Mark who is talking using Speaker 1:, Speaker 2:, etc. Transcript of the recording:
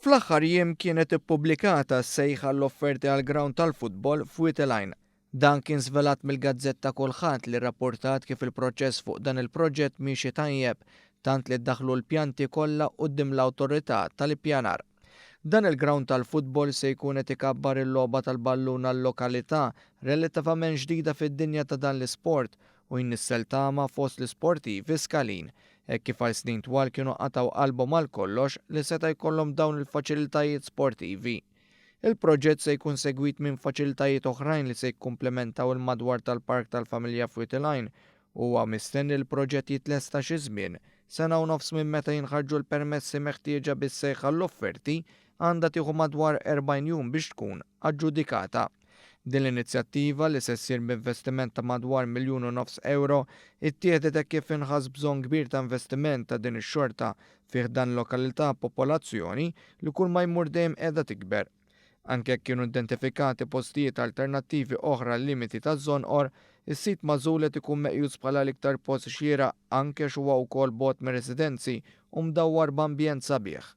Speaker 1: Fl-aħħar jiem kienet ippubblikata sejħa l-offerti għal ground tal-futbol Fueteline. Dan kien żvelat mill-Gazzetta Kulħadd li rrapportat kif il-proċess fuq dan il-proġett miexi tajjeb tant li ddaħħlu l-pjanti kollha quddiem l-awtorità tal-ippjanar. Dan il-ground tal-futbol se jkun qed ikabbar il-logħba tal-ballun għall-lokalità relattivament ġdida fid-dinja ta' dan l-isport u jnissel tama fost l-isportivi skalin. Hekk kif għal snin twal kienu qataw qalbhom għal kollox li seta' jkollhom dawn il-faċilitajiet sportivi. Il-proġett se jkun segwit minn faċilitajiet oħrajn li se jikkumplementaw il-madwar tal-Park tal-Familja Fueteline u huwa mistenni l-proġett jitlesta xi żmien. Sena u nofs minn meta jinħarġu l-permessi meħtieġa bis-sejħa l-offerti għandha tieħu madwar 40 jum biex tkun aġġudikata. Din l-inizjattiva li se ssir b'investiment ta' madwar €1,500,000 ittieħdet hekk kif inħass bżonn kbir ta' investiment ta' din ix-xorta fih dan lokalità popolazzjoni li kull ma jmur dejjem qiegħda tikber. Anke jekk kienu identifikati postijiet alternattivi oħra l-limiti taż-żonqor, is-sit magħżul qed ikun meqjus bħala l-iktar post xieraq anke x'huwa wkoll bogħod mir-residenzi u mdawwar b'ambjent sabiħ.